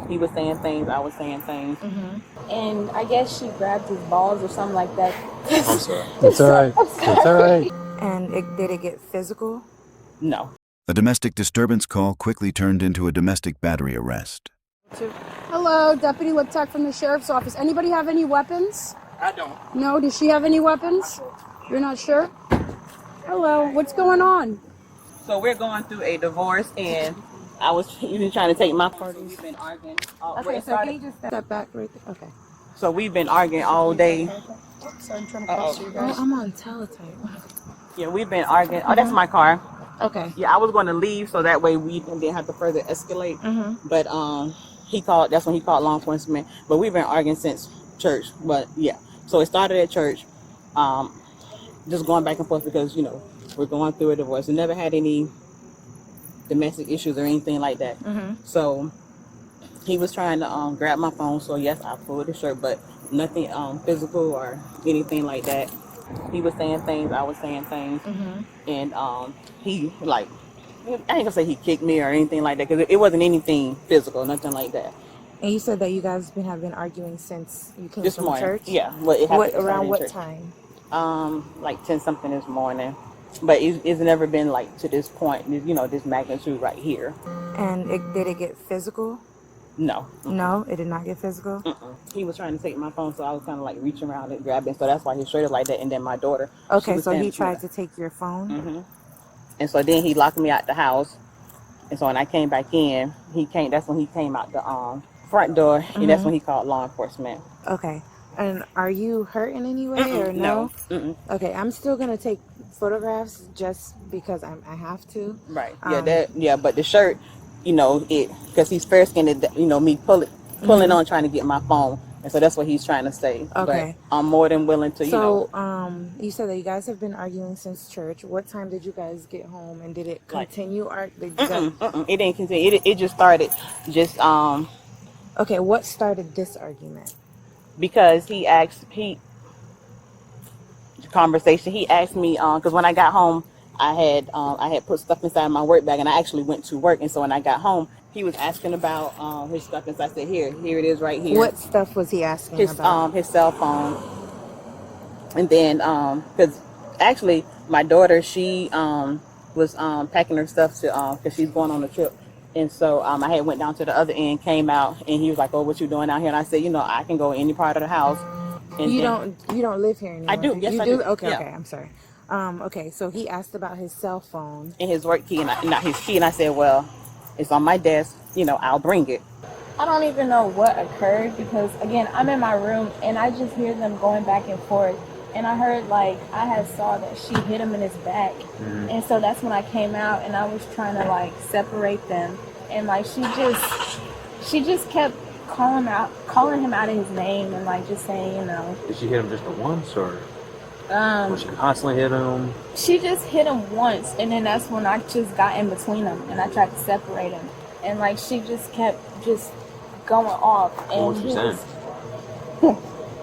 He was saying things, I was saying things. And I guess she grabbed his balls or something like that. I'm sorry. It's all right. It's all right. And did it get physical? No. A domestic disturbance call quickly turned into a domestic battery arrest. Hello, Deputy Liptak from the Sheriff's Office. Anybody have any weapons? I don't. No? Does she have any weapons? You're not sure? Hello, what's going on? So we're going through a divorce, and I was even trying to take my part. We've been arguing. Okay, so can you just step back right there? Okay. So we've been arguing all day. Sorry, I'm trying to cross you guys. Oh, I'm on teletype. Yeah, we've been arguing. Oh, that's my car. Okay. Yeah, I was going to leave so that way we didn't have to further escalate. But he called. That's when he called law enforcement. But we've been arguing since church. But yeah, so it started at church. Just going back and forth because we're going through a divorce. We never had any domestic issues or anything like that. So he was trying to grab my phone. So yes, I pulled the shirt, but nothing physical or anything like that. He was saying things, I was saying things, and he I ain't gonna say he kicked me or anything like that because it wasn't anything physical, nothing like that. And you said that you guys have been arguing since you came This from morning, church? yeah. Well, it happened Around what church. time? Like 10 something this morning, but it's never been like to this point, this magnitude right here. And did it get physical? No. No, it did not get physical? He was trying to take my phone, so I was kind of like reaching around and grabbing, so that's why his shirt is like that. And then my daughter. Okay, so he tried to take your phone? And so then he locked me out the house, and so when I came back in, that's when he came out the front door, and that's when he called law enforcement. Okay. And are you hurt in any way or no? Okay, I'm still gonna take photographs just because I have to. Right. But the shirt, because he's fair skinned, me pulling on trying to get my phone, and so that's what he's trying to say. Okay. But I'm more than willing to. So, you said that you guys have been arguing since church. What time did you guys get home, and did it continue? It didn't continue. It just started. Okay, what started this argument? Because conversation. He asked me because when I got home, I had put stuff inside my work bag, and I actually went to work. And so when I got home, he was asking about his stuff, and so I said, "Here it is, right here." What stuff was he asking about? His cell phone, and then because actually my daughter, she was packing her stuff to because she's going on a trip. And so I had went down to the other end, came out, and he was like, "Oh, what you doing out here?" And I said, I can go any part of the house. And you don't live here anymore. I do. Yes, I do. do. Okay, yeah. okay. I'm sorry. Okay, so he asked about his cell phone and his work key, and not his key. And I said, "Well, it's on my desk. I'll bring it." I don't even know what occurred because, again, I'm in my room and I just hear them going back and forth. And I heard, I had saw that she hit him in his back. And so that's when I came out and I was trying to, separate them. And, she just kept calling him out of his name and, just saying, Did she hit him just once, or was she constantly hit him? She just hit him once, and then that's when I just got in between them and I tried to separate him. And, she just kept just going off. And What was saying?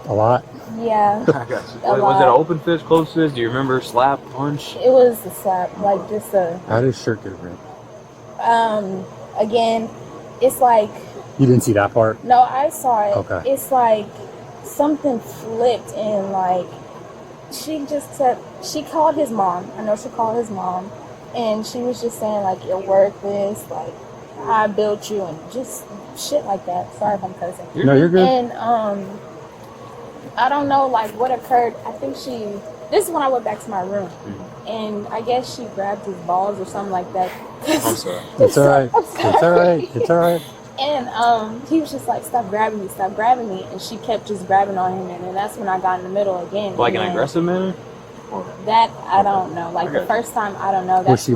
A lot. Yeah. I got you. Was it an open fist, closed fist? Do you remember slap, punch? It was a slap, just a... How did his shirt get ripped? Again, it's You didn't see that part? No, I saw it. Okay. It's something flipped and she called his mom. I know she called his mom. And she was just saying you're worthless, I built you and just shit like that. Sorry if I'm cussing. No, you're good. And I don't know what occurred. I think this is when I went back to my room. And I guess she grabbed his balls or something like that. I'm sorry. It's all right. It's all right. It's all right. And he was just stop grabbing me. And she kept just grabbing on him. And then that's when I got in the middle again. An aggressive manner? That, I don't know. The first time, I don't know. Was she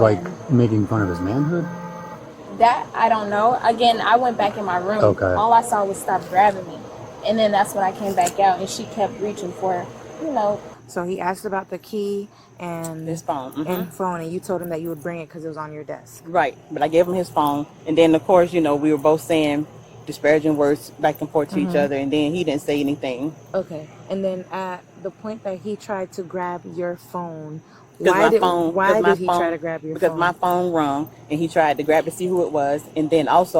making fun of his manhood? That, I don't know. Again, I went back in my room. Okay. All I saw was stop grabbing me. And then that's when I came back out. And she kept reaching for, So he asked about the key and his phone. And you told him that you would bring it because it was on your desk. Right, but I gave him his phone, and then of course, we were both saying disparaging words back and forth to each other, and then he didn't say anything. Okay, and then at the point that he tried to grab your phone, Why did he try to grab your phone? Because my phone rung, and he tried to grab to see who it was, and then also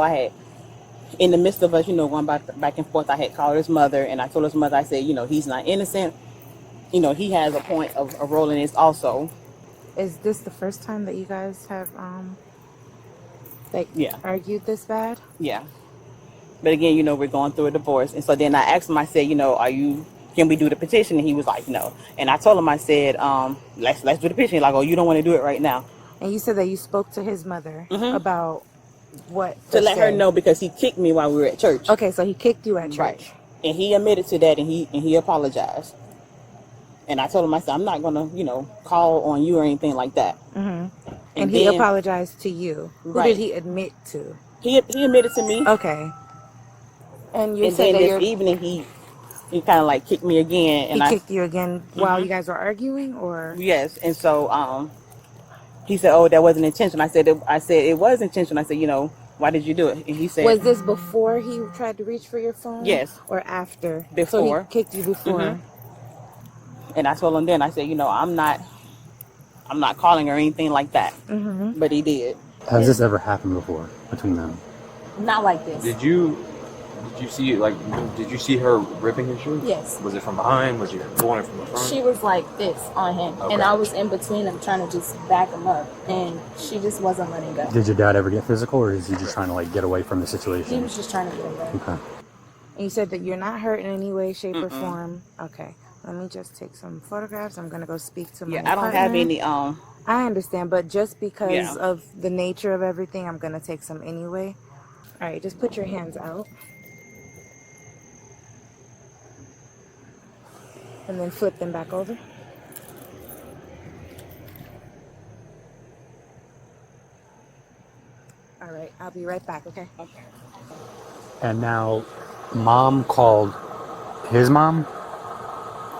in the midst of us, going back and forth, I had called his mother, and I told his mother, I said, he's not innocent. He has a point of a role in this also. Is this the first time that you guys have Yeah. argued this bad? Yeah. But again, we're going through a divorce. And so then I asked him, I said, can we do the petition? And he was like, no. And I told him, I said, let's do the petition. He's like, oh, you don't want to do it right now. And you said that you spoke to his mother about what? To let her know, because he kicked me while we were at church. Okay, so he kicked you at church. Right. And he admitted to that, and he apologized. And I told him, I said, I'm not going to, call on you or anything like that. Mm-hmm. And he apologized to you. Who did he admit to? He admitted to me. Okay. And you said then that this evening he kind of like kicked me again. And he kicked you again while you guys were arguing, or? Yes. And so he said, oh, that wasn't intentional. I said it was intentional. I said, why did you do it? And he said, was this before he tried to reach for your phone? Yes. Or after? Before. So he kicked you before. And I told him then, I said, I'm not calling or anything like that. But he did. Has this ever happened before between them? Not like this. Did you see her ripping his shirt? Yes. Was it from behind? Was you pulling it from the front? She was like this on him, Okay. and I was in between them trying to just back him up, and she just wasn't letting go. Did your dad ever get physical, or is he just trying to get away from the He situation? was just trying to get him back. Okay. And you said that you're not hurt in any way, shape, or form. Okay. Let me just take some photographs. I'm going to go speak to my I don't have any I understand, but just because of the nature of everything, I'm going to take some anyway. All right, just put your hands out. And then flip them back over. All right, I'll be right back, okay? Okay. And now, mom called his mom,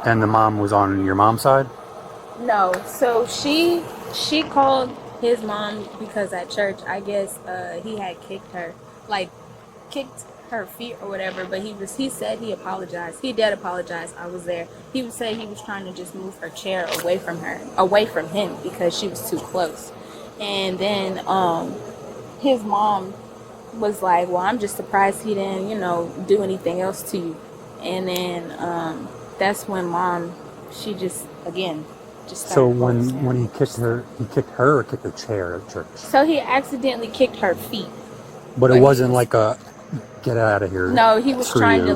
and the mom was on your mom's side? No, so she called his mom because at church, I guess he had kicked her, kicked her feet or whatever. But he said he apologized. He did apologize. I was there. He would say he was trying to just move her chair away from him because she was too close. And then his mom was like, "Well, I'm just surprised he didn't, do anything else to you." And then that's when mom, she just So when he kicked her or kicked the chair at church? So he accidentally kicked her feet. But it wasn't like a get out of here. No, he was trying to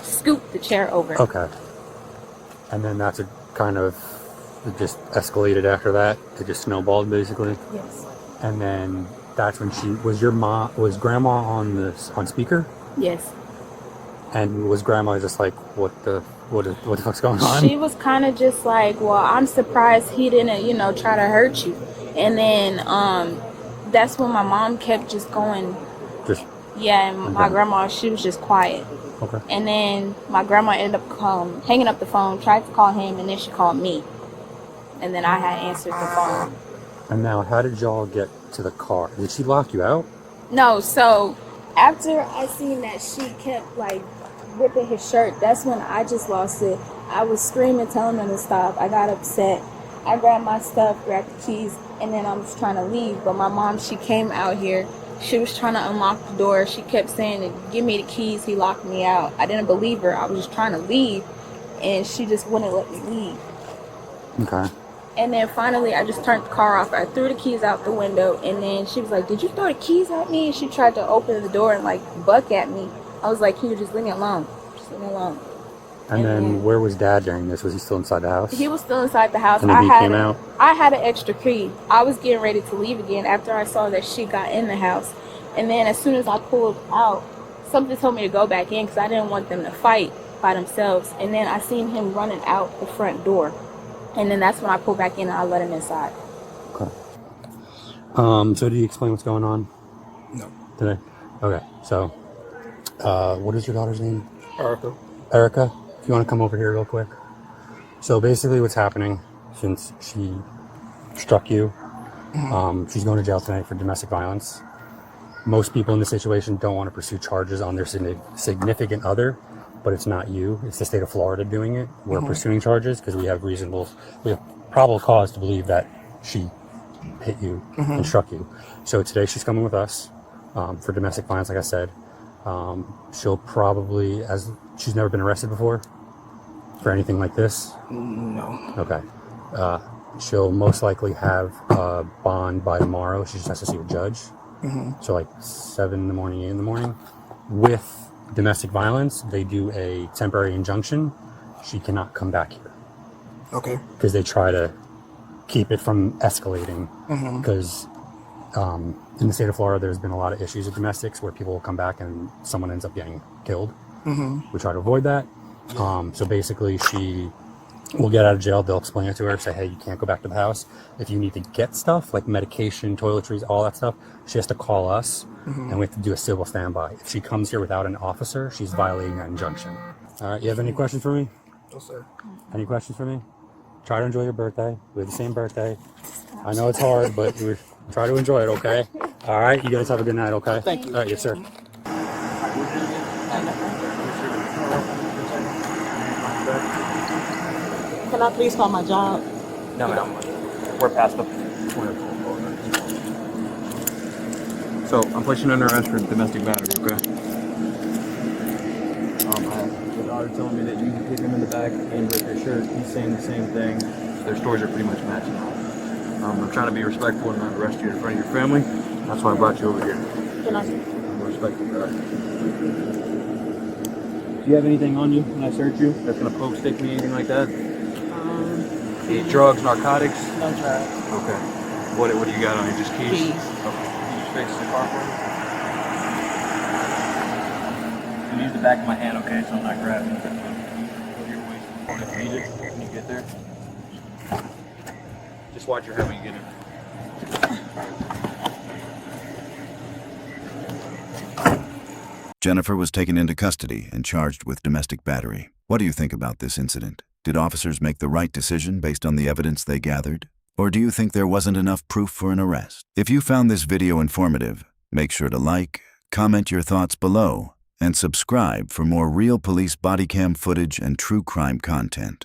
scoop the chair over. Okay. And then it just escalated after that. It just snowballed basically. Yes. And then that's when was grandma on speaker? Yes. And was grandma just like, what the fuck's going on? She was kind of just like, well, I'm surprised he didn't, try to hurt you. And then that's when my mom kept just going. And my grandma, she was just quiet. Okay. And then my grandma ended up hanging up the phone, tried to call him, and then she called me. And then I had answered the phone. And now, how did y'all get to the car? Did she lock you out? No, so after I seen that she kept ripping his shirt, that's when I just lost it. I was screaming, telling him to stop. I got upset. I grabbed my stuff, grabbed the keys, and then I was trying to leave. But my mom, she came out here. She was trying to unlock the door. She kept saying, "Give me the keys." He locked me out. I didn't believe her. I was just trying to leave, and she just wouldn't let me leave. Okay. And then finally, I just turned the car off. I threw the keys out the window, and then she was like, "Did you throw the keys at me?" And she tried to open the door and buck at me. I was like, "Can you just leave me alone? Just leave me alone." And then where was Dad during this? Was he still inside the house? He was still inside the house. And then he came out? I had an extra key. I was getting ready to leave again after I saw that she got in the house. And then as soon as I pulled out, something told me to go back in because I didn't want them to fight by themselves. And then I seen him running out the front door. And then that's when I pulled back in and I let him inside. Okay. So did you explain what's going on? No. Today? Okay. So, what is your daughter's name? Erica. Erica, if you want to come over here real quick. So basically what's happening, since she struck you, she's going to jail tonight for domestic violence. Most people in this situation don't want to pursue charges on their significant other, but it's not you. It's the state of Florida doing it. We're pursuing charges because we have probable cause to believe that she hit you and struck you. So today she's coming with us. for domestic violence, like I said. She'll probably, as she's never been arrested before for anything like this. No. Okay. She'll most likely have a bond by tomorrow. She just has to see a judge. So like 7 in the morning, 8 in the morning. With domestic violence, they do a temporary injunction. She cannot come back here. Okay. Because they try to keep it from escalating. Because in the state of Florida, there's been a lot of issues with domestics where people will come back and someone ends up getting killed. We try to avoid that. So basically, she will get out of jail. They'll explain it to her, say, hey, you can't go back to the house. If you need to get stuff like medication, toiletries, all that stuff, she has to call us and we have to do a civil standby. If she comes here without an officer, she's violating that injunction. All right, you have any questions for me? No, sir. Any questions for me? Try to enjoy your birthday. We have the same birthday. I know it's hard, but we try to enjoy it, okay? All right, you guys have a good night, okay? Thank you. All right, yes, sir. Can I please call my job? No, ma'am. We're past the point of call. So I'm placing you under arrest for domestic battery, okay? I have the daughter telling me that you hit him in the back and ripped your shirt. He's saying the same thing. Their stories are pretty much matching. I'm trying to be respectful and not arrest you in front of your family. That's why I brought you over here. Can I? I'm respectful, right? Do you have anything on you when I search you that's gonna poke, stick me, anything like that? Any drugs, narcotics? No drugs. Okay. What do you got on you? Just keys? Keys. Okay. Can you just fix the car for me? And use the back of my hand, okay, so I'm not grabbing it. Put your waist if you need it when you get there. Just watch your head when you get in. Jennifer was taken into custody and charged with domestic battery. What do you think about this incident? Did officers make the right decision based on the evidence they gathered? Or do you think there wasn't enough proof for an arrest? If you found this video informative, make sure to like, comment your thoughts below, and subscribe for more real police body cam footage and true crime content.